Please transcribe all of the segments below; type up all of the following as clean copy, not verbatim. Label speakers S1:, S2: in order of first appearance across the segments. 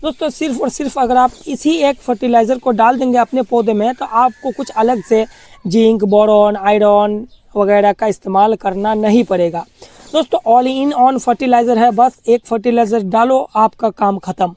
S1: दोस्तों सिर्फ और सिर्फ अगर आप इसी एक फर्टिलाइज़र को डाल देंगे अपने पौधे में तो आपको कुछ अलग से जिंक, बोरॉन, आयरन वगैरह का इस्तेमाल करना नहीं पड़ेगा। दोस्तों ऑल इन ऑन फर्टिलाइज़र है, बस एक फर्टिलाइज़र डालो आपका काम ख़त्म।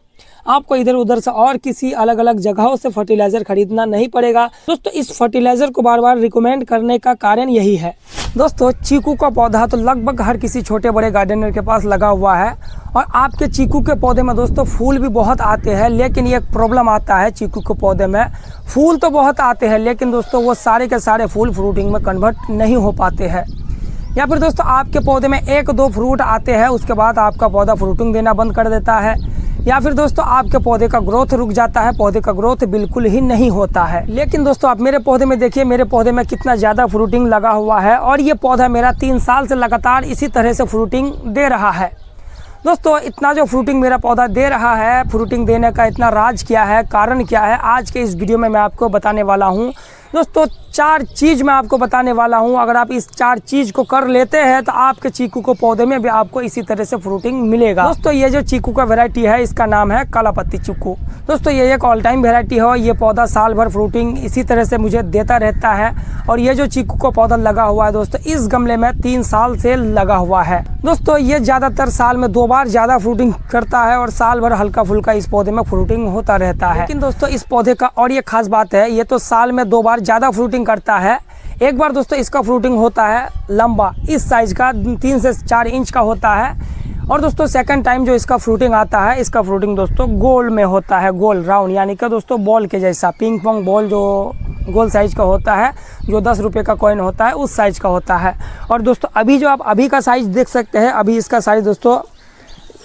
S1: आपको इधर उधर से और किसी अलग अलग जगहों से फर्टिलाइज़र खरीदना नहीं पड़ेगा। दोस्तों इस फर्टिलाइज़र को बार बार रिकमेंड करने का कारण यही है। दोस्तों चीकू का पौधा तो लगभग हर किसी छोटे बड़े गार्डनर के पास लगा हुआ है और आपके चीकू के पौधे में दोस्तों फूल भी बहुत आते हैं, लेकिन ये एक प्रॉब्लम आता है चीकू के पौधे में। फूल तो बहुत आते हैं लेकिन दोस्तों वो सारे के सारे फूल फ्रूटिंग में कन्वर्ट नहीं हो पाते हैं, या फिर दोस्तों आपके पौधे में एक दो फ्रूट आते हैं उसके बाद आपका पौधा फ्रूटिंग देना बंद कर देता है, या फिर दोस्तों आपके पौधे का ग्रोथ रुक जाता है, पौधे का ग्रोथ बिल्कुल ही नहीं होता है। लेकिन दोस्तों आप मेरे पौधे में देखिए, मेरे पौधे में कितना ज़्यादा फ्रूटिंग लगा हुआ है और ये पौधा मेरा 3 साल से लगातार इसी तरह से फ्रूटिंग दे रहा है। दोस्तों इतना जो फ्रूटिंग मेरा पौधा दे रहा है, फ्रूटिंग देने का इतना राज क्या है, कारण क्या है, आज के इस वीडियो में मैं आपको बताने वाला हूँ। दोस्तों 4 चीज़ मैं आपको बताने वाला हूँ, अगर आप इस 4 चीज़ को कर लेते हैं तो आपके चीकू को पौधे में भी आपको इसी तरह से फ्रूटिंग मिलेगा। दोस्तों ये जो चीकू का वैरायटी है इसका नाम है काला पत्ती चीकू। दोस्तों ये एक ऑल टाइम वैरायटी है, ये पौधा साल भर फ्रूटिंग इसी तरह से मुझे देता रहता है। और ये जो चीकू का पौधा लगा हुआ है दोस्तों इस गमले में 3 साल से लगा हुआ है। दोस्तों ये ज़्यादातर साल में 2 बार ज़्यादा फ्रूटिंग करता है और साल भर हल्का फुल्का इस पौधे में फ्रूटिंग होता रहता है। लेकिन दोस्तों इस पौधे का और ये खास बात है, ये तो साल में 2 बार ज़्यादा फ्रूटिंग करता है। एक बार दोस्तों इसका फ्रूटिंग होता है लंबा, इस साइज का 3 से 4 इंच का होता है। और दोस्तों सेकंड टाइम जो इसका फ्रूटिंग आता है, इसका फ्रूटिंग दोस्तों गोल में होता है, गोल राउंड, यानी कि दोस्तों बॉल के जैसा, पिंग पोंग बॉल जो गोल साइज का होता है, जो 10 रुपये का कॉइन होता है उस साइज का होता है। और दोस्तों अभी जो आप अभी का साइज देख सकते हैं, अभी इसका साइज दोस्तों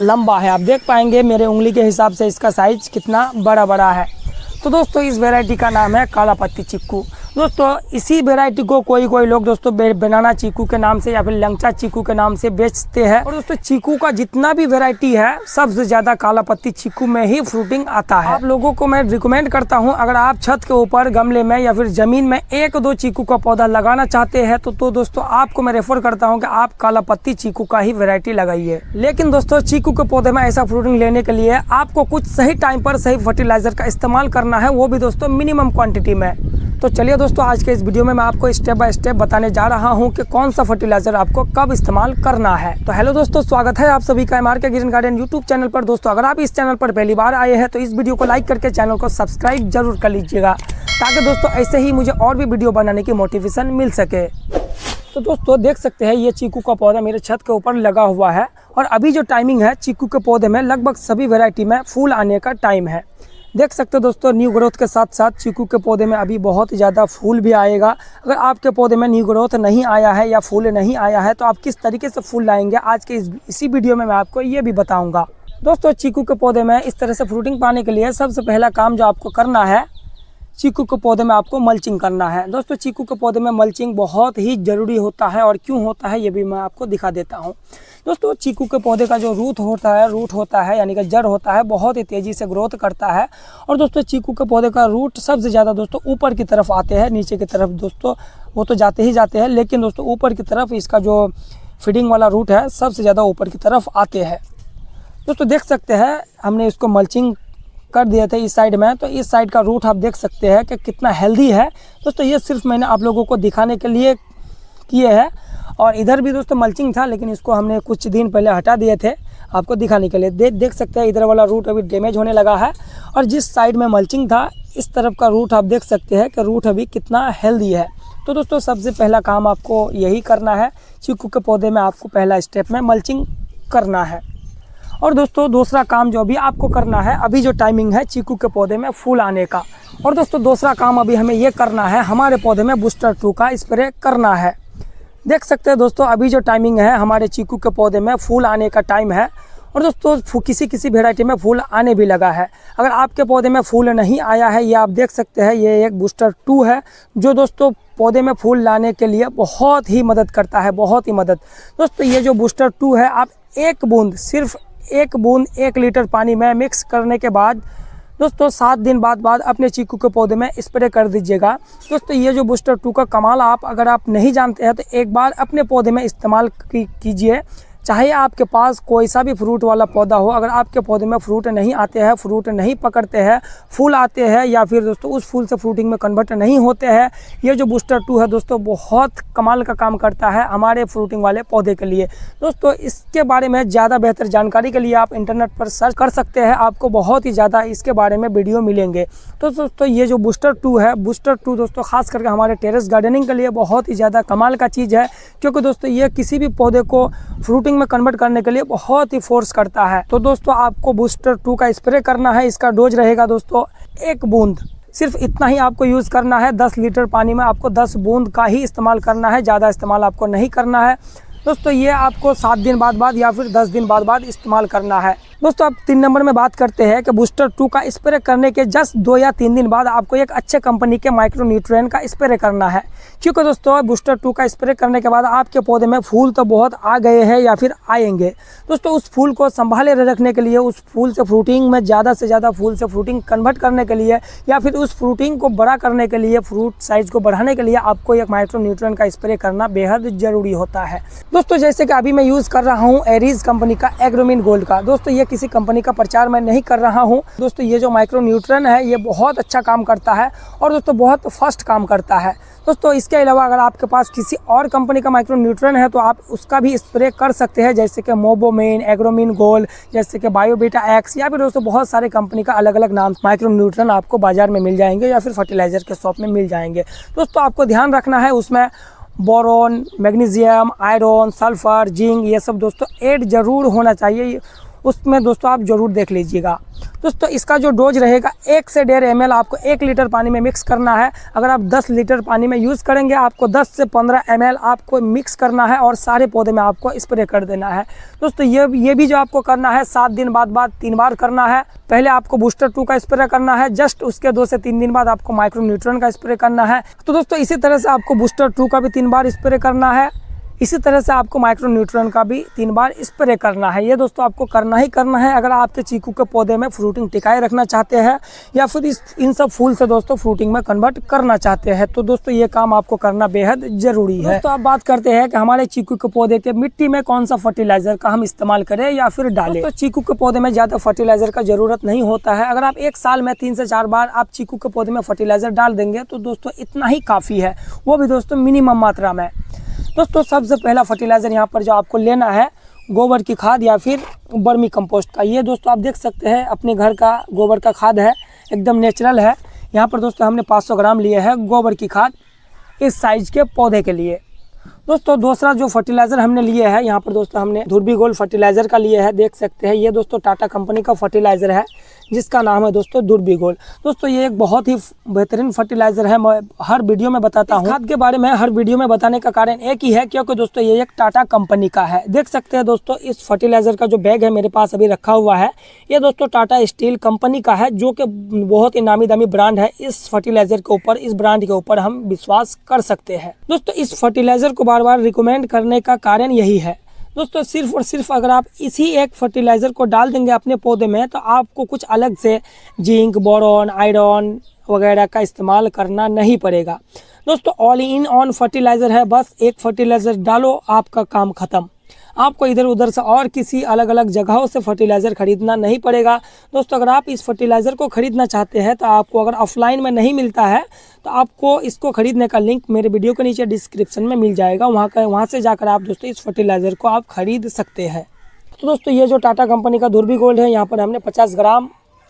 S1: लंबा है, आप देख पाएंगे मेरे उंगली के हिसाब से इसका साइज कितना बड़ा बड़ा है। तो दोस्तों इस वैरायटी का नाम है काला पत्ती चीकू। दोस्तों इसी वैरायटी को कोई लोग दोस्तों बनाना चीकू के नाम से या फिर लंगचा चीकू के नाम से बेचते हैं। और दोस्तों चीकू का जितना भी वैरायटी है सबसे ज़्यादा काला पत्ती चीकू में ही फ्रूटिंग आता है। आप लोगों को मैं रिकमेंड करता हूं, अगर आप छत के ऊपर गमले में या फिर ज़मीन में 1-2 चीकू का पौधा लगाना चाहते हैं तो दोस्तों आपको मैं रेफर करता हूँ कि आप काला पत्ती चीकू का ही वैरायटी लगाइए। लेकिन दोस्तों चीकू के पौधे में ऐसा फ्रूटिंग लेने के लिए आपको कुछ सही टाइम पर सही फर्टिलाइजर का इस्तेमाल करना है, वो भी दोस्तों मिनिमम क्वांटिटी में। तो चलिए दोस्तों आज के इस वीडियो में मैं आपको स्टेप बाय स्टेप बताने जा रहा हूं कि कौन सा फर्टिलाइजर आपको कब इस्तेमाल करना है। तो हेलो दोस्तों, स्वागत है आप सभी का MRK green garden YouTube channel पर। दोस्तों अगर आप इस चैनल पर पहली बार आए हैं तो इस वीडियो को लाइक करके चैनल को सब्सक्राइब जरूर कर लीजिएगा, ताकि दोस्तों ऐसे ही मुझे और भी वीडियो बनाने की मोटिवेशन मिल सके। तो दोस्तों देख सकते हैं ये चीकू का पौधा मेरे छत के ऊपर लगा हुआ है और अभी जो टाइमिंग है चीकू के पौधे में लगभग सभी वैरायटी में फूल आने का टाइम है। देख सकते हो दोस्तों न्यू ग्रोथ के साथ साथ चीकू के पौधे में अभी बहुत ज़्यादा फूल भी आएगा। अगर आपके पौधे में न्यू ग्रोथ नहीं आया है या फूल नहीं आया है तो आप किस तरीके से फूल लाएंगे, आज के इसी वीडियो में मैं आपको ये भी बताऊंगा। दोस्तों चीकू के पौधे में इस तरह से फ्रूटिंग पाने के लिए सबसे पहला काम जो आपको करना है, चीकू के पौधे में आपको मल्चिंग करना है। दोस्तों चीकू के पौधे में मल्चिंग बहुत ही ज़रूरी होता है और क्यों होता है ये भी मैं आपको दिखा देता हूँ। दोस्तों चीकू के पौधे का जो रूट होता है यानी कि जड़ होता है, बहुत ही तेज़ी से ग्रोथ करता है। और दोस्तों चीकू के पौधे का रूट सबसे ज़्यादा दोस्तों ऊपर की तरफ आते हैं, नीचे की तरफ दोस्तों वो तो जाते ही जाते हैं, लेकिन दोस्तों ऊपर की तरफ इसका जो फीडिंग वाला रूट है सबसे ज़्यादा ऊपर की तरफ आते हैं। दोस्तों देख सकते हैं हमने इसको मल्चिंग कर दिए थे इस साइड में, तो इस साइड का रूट आप देख सकते हैं कि कितना हेल्दी है। दोस्तों ये सिर्फ मैंने आप लोगों को दिखाने के लिए किए हैं। और इधर भी दोस्तों मल्चिंग था लेकिन इसको हमने कुछ दिन पहले हटा दिए थे आपको दिखाने के लिए। देख सकते हैं इधर वाला रूट अभी डैमेज होने लगा है और जिस साइड में मल्चिंग था इस तरफ का रूट आप देख सकते हैं कि रूट अभी कितना हेल्दी है। तो दोस्तों सबसे पहला काम आपको यही करना है, चीकू के पौधे में आपको पहला स्टेप में मल्चिंग करना है। और दोस्तों दूसरा काम जो अभी आपको करना है, अभी जो टाइमिंग है चीकू के पौधे में फूल आने का, और दोस्तों दूसरा काम अभी हमें ये करना है, हमारे पौधे में बूस्टर 2 का स्प्रे करना है। देख सकते हैं दोस्तों अभी जो टाइमिंग है हमारे चीकू के पौधे में फूल आने का टाइम है। और दोस्तों किसी वैरायटी में फूल आने भी लगा है। अगर आपके पौधे में फूल नहीं आया है, ये आप देख सकते हैं ये एक बूस्टर 2 है जो दोस्तों पौधे में फूल लाने के लिए बहुत ही मदद करता है, बहुत ही मदद। दोस्तों ये जो बूस्टर 2 है आप सिर्फ एक बूंद 1 लीटर पानी में मिक्स करने के बाद दोस्तों 7 दिन बाद अपने चीकू के पौधे में स्प्रे कर दीजिएगा। दोस्तों ये जो बूस्टर 2 का कमाल अगर आप नहीं जानते हैं तो एक बार अपने पौधे में इस्तेमाल कीजिए, चाहे आपके पास कोई सा भी फ्रूट वाला पौधा हो, अगर आपके पौधे में फ्रूट नहीं आते हैं, फ्रूट नहीं पकड़ते हैं, फूल आते हैं या फिर दोस्तों उस फूल से फ्रूटिंग में कन्वर्ट नहीं होते हैं, ये जो बूस्टर 2 है दोस्तों बहुत कमाल का काम करता है हमारे फ्रूटिंग वाले पौधे के लिए। दोस्तों इसके बारे में ज़्यादा बेहतर जानकारी के लिए आप इंटरनेट पर सर्च कर सकते हैं, आपको बहुत ही ज़्यादा इसके बारे में वीडियो मिलेंगे। तो दोस्तों ये जो बूस्टर 2 है, बूस्टर 2 दोस्तों खास करके हमारे टेरेस गार्डनिंग के लिए बहुत ही ज़्यादा कमाल का चीज़ है, क्योंकि दोस्तों ये किसी भी पौधे को फ्रूटिंग में कन्वर्ट करने के लिए बहुत ही फोर्स करता है। तो दोस्तों आपको बूस्टर 2 का स्प्रे करना है। इसका डोज रहेगा दोस्तों 1 बूंद, सिर्फ इतना ही आपको यूज़ करना है। 10 लीटर पानी में आपको 10 बूंद का ही इस्तेमाल करना है, ज़्यादा इस्तेमाल आपको नहीं करना है। दोस्तों ये आपको 7 दिन बाद या फिर 10 दिन बाद इस्तेमाल करना है। दोस्तों अब 3 नंबर में बात करते हैं कि बूस्टर 2 का स्प्रे करने के जस्ट 2 या 3 दिन बाद आपको एक अच्छे कंपनी के माइक्रो न्यूट्रिएंट का स्प्रे करना है, क्योंकि दोस्तों बूस्टर 2 का स्प्रे करने के बाद आपके पौधे में फूल तो बहुत आ गए हैं या फिर आएंगे। दोस्तों उस फूल को संभाले रखने के लिए, उस फूल से फ्रूटिंग में ज़्यादा से ज़्यादा फूल से फ्रूटिंग कन्वर्ट करने के लिए या फिर उस फ्रूटिंग को बड़ा करने के लिए, फ्रूट साइज़ को बढ़ाने के लिए आपको एक माइक्रो न्यूट्रिएंट का स्प्रे करना बेहद ज़रूरी होता है। दोस्तों जैसे कि अभी मैं यूज़ कर रहा हूँ एरीज कंपनी का एग्रोमिन गोल्ड का। दोस्तों ये किसी कंपनी का प्रचार मैं नहीं कर रहा हूँ। दोस्तों ये जो माइक्रो न्यूट्रिएंट है ये बहुत अच्छा काम करता है और दोस्तों बहुत फास्ट काम करता है। दोस्तों इसके अलावा अगर आपके पास किसी और कंपनी का माइक्रो न्यूट्रिएंट है तो आप उसका भी स्प्रे कर सकते हैं, जैसे कि मोबोमेन, एग्रोमिन गोल्ड, जैसे कि बायोबीटा एक्स, या फिर दोस्तों बहुत सारे कंपनी का अलग अलग नाम माइक्रो न्यूट्रिएंट आपको बाजार में मिल जाएंगे या फिर फर्टिलाइजर के शॉप में मिल जाएंगे। दोस्तों आपको ध्यान रखना है उसमें boron, magnesium, iron, sulphur, zinc ये सब दोस्तों ऐड जरूर होना चाहिए, उसमें दोस्तों आप ज़रूर देख लीजिएगा। दोस्तों इसका जो डोज रहेगा 1 से 1.5 ml आपको 1 लीटर पानी में मिक्स करना है। अगर आप 10 लीटर पानी में यूज़ करेंगे आपको 10 से 15 ml आपको मिक्स करना है और सारे पौधे में आपको स्प्रे कर देना है। दोस्तों ये भी जो आपको करना है 7 दिन बाद 3 बार करना है। पहले आपको बूस्टर 2 का स्प्रे करना है, जस्ट उसके 2 से 3 दिन बाद आपको माइक्रो न्यूट्रिएंट का स्प्रे करना है। तो दोस्तों इसी तरह से आपको बूस्टर 2 का भी 3 बार स्प्रे करना है, इसी तरह से आपको माइक्रो न्यूट्रिएंट का भी 3 बार स्प्रे करना है। ये दोस्तों आपको करना ही करना है अगर आपके चीकू के पौधे में फ्रूटिंग टिकाए रखना चाहते हैं या फिर इन सब फूल से दोस्तों फ्रूटिंग में कन्वर्ट करना चाहते हैं। तो दोस्तों ये काम आपको करना बेहद ज़रूरी है। दोस्तों आप बात करते हैं कि हमारे चीकू के पौधे के मिट्टी में कौन सा फर्टिलाइजर का हम इस्तेमाल करें या फिर डालें। तो चीकू के पौधे में ज़्यादा फर्टिलाइजर का ज़रूरत नहीं होता है। अगर आप 1 साल में 3 से 4 बार आप चीकू के पौधे में फर्टिलाइजर डाल देंगे तो दोस्तों इतना ही काफ़ी है, वो भी दोस्तों मिनिमम मात्रा में। दोस्तों सबसे पहला फर्टिलाइज़र यहाँ पर जो आपको लेना है गोबर की खाद या फिर वर्मी कंपोस्ट का। ये दोस्तों आप देख सकते हैं अपने घर का गोबर का खाद है, एकदम नेचुरल है। यहाँ पर दोस्तों हमने 500 ग्राम लिए है गोबर की खाद इस साइज के पौधे के लिए। दोस्तों दूसरा जो फर्टिलाइज़र हमने लिए है यहाँ पर दोस्तों हमने धुर्बी गोल्ड फर्टिलाइज़र का लिए है, देख सकते हैं। ये दोस्तों टाटा कंपनी का फर्टिलाइज़र है जिसका नाम है दोस्तों धुर्बी गोल्ड। दोस्तों ये एक बहुत ही बेहतरीन फर्टिलाइज़र है, मैं हर वीडियो में बताता हूँ। खाद के बारे में हर वीडियो में बताने का कारण एक ही है, क्योंकि दोस्तों ये एक टाटा कंपनी का है। देख सकते हैं दोस्तों इस फर्टिलाइज़र का जो बैग है मेरे पास अभी रखा हुआ है, ये दोस्तों टाटा स्टील कंपनी का है, जो कि बहुत ही नामी दामी ब्रांड है। इस फर्टिलाइज़र के ऊपर, इस ब्रांड के ऊपर हम विश्वास कर सकते हैं। दोस्तों इस फर्टिलाइज़र को बार बार रिकमेंड करने का कारण यही है दोस्तों, सिर्फ और सिर्फ अगर आप इसी एक फर्टिलाइज़र को डाल देंगे अपने पौधे में तो आपको कुछ अलग से जिंक, बोरॉन, आयरन वगैरह का इस्तेमाल करना नहीं पड़ेगा। दोस्तों ऑल इन ऑन फर्टिलाइज़र है, बस एक फर्टिलाइज़र डालो आपका काम ख़त्म। आपको इधर उधर से और किसी अलग अलग जगहों से फर्टिलाइज़र ख़रीदना नहीं पड़ेगा। दोस्तों अगर आप इस फर्टिलाइज़र को ख़रीदना चाहते हैं तो आपको अगर ऑफलाइन में नहीं मिलता है तो आपको इसको ख़रीदने का लिंक मेरे वीडियो के नीचे डिस्क्रिप्शन में मिल जाएगा, वहाँ से जाकर आप दोस्तों इस फर्टिलाइज़र को आप ख़रीद सकते हैं। तो दोस्तों ये जो टाटा कंपनी का धुर्बी गोल्ड है, यहाँ पर हमने 50 ग्राम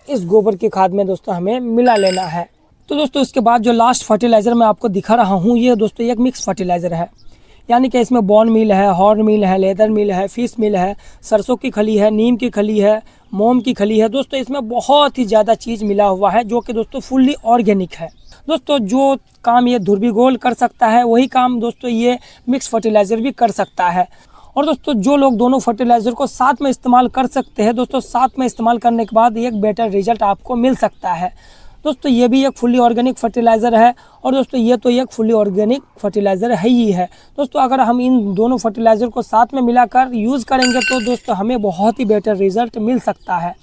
S1: इस गोबर की खाद में दोस्तों हमें मिला लेना है। तो दोस्तों इसके बाद जो लास्ट फर्टिलाइज़र मैं आपको दिखा रहा हूँ, ये दोस्तों एक मिक्स फर्टिलाइज़र है, यानी कि इसमें बोन मील है, हॉर्न मील है, लेदर मील है, फिश मील है, सरसों की खली है, नीम की खली है, मोम की खली है। दोस्तों इसमें बहुत ही ज़्यादा चीज़ मिला हुआ है जो कि दोस्तों फुल्ली ऑर्गेनिक है। दोस्तों जो काम ये धुर्बी गोल्ड कर सकता है वही काम दोस्तों ये मिक्स फर्टिलाइज़र भी कर सकता है। और दोस्तों जो लोग दोनों फर्टिलाइज़र को साथ में इस्तेमाल कर सकते हैं, दोस्तों साथ में इस्तेमाल करने के बाद एक बेटर रिजल्ट आपको मिल सकता है। दोस्तों ये भी एक फुल्ली ऑर्गेनिक फर्टिलाइज़र है और दोस्तों ये तो एक फुल्ली ऑर्गेनिक फर्टिलाइज़र है ही है। दोस्तों अगर हम इन दोनों फर्टिलाइज़र को साथ में मिलाकर यूज़ करेंगे तो दोस्तों हमें बहुत ही बेटर रिजल्ट मिल सकता है।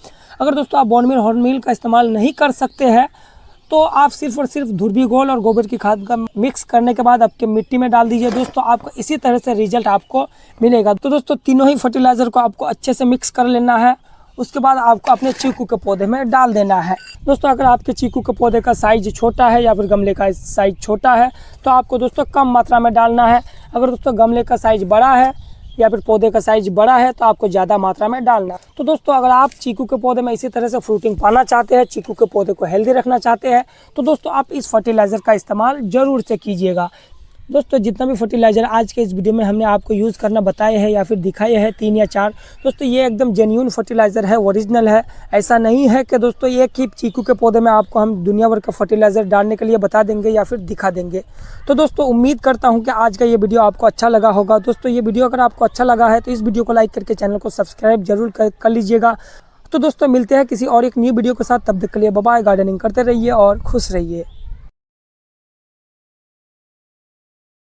S1: अगर दोस्तों आप बोन मील, हॉर्न मील का इस्तेमाल नहीं कर सकते हैं तो आप सिर्फ और सिर्फ ध्रुवी घोल और गोबर की खाद का मिक्स करने के बाद आपके मिट्टी में डाल दीजिए दोस्तों, आपको इसी तरह से रिजल्ट आपको मिलेगा। तो दोस्तों तीनों ही फर्टिलाइज़र को आपको अच्छे से मिक्स कर लेना है, उसके बाद आपको अपने चीकू के पौधे में डाल देना है। दोस्तों अगर आपके चीकू के पौधे का साइज छोटा है या फिर गमले का साइज छोटा है तो आपको दोस्तों कम मात्रा में डालना है। अगर दोस्तों गमले का साइज बड़ा है या फिर पौधे का साइज बड़ा है तो आपको ज़्यादा मात्रा में डालना है। तो दोस्तों अगर आप चीकू के पौधे में इसी तरह से फ्रूटिंग पाना चाहते हैं, चीकू के पौधे को हेल्दी रखना चाहते हैं, तो दोस्तों आप इस फर्टिलाइज़र का इस्तेमाल ज़रूर से कीजिएगा। दोस्तों जितना भी फर्टिलाइज़र आज के इस वीडियो में हमने आपको यूज़ करना बताए हैं या फिर दिखाए हैं 3 या 4, दोस्तों ये एकदम जेन्युइन फर्टिलाइज़र है, ओरिजिनल है। ऐसा नहीं है कि दोस्तों एक ही चीकू के पौधे में आपको हम दुनिया भर का फर्टिलाइज़र डालने के लिए बता देंगे या फिर दिखा देंगे। तो दोस्तों उम्मीद करता हूँ कि आज का ये वीडियो आपको अच्छा लगा होगा। दोस्तों ये वीडियो अगर आपको अच्छा लगा है तो इस वीडियो को लाइक करके चैनल को सब्सक्राइब जरूर कर लीजिएगा। तो दोस्तों मिलते हैं किसी और एक न्यू वीडियो के साथ, तब तक के लिए बाय बाय। गार्डनिंग करते रहिए और खुश रहिए।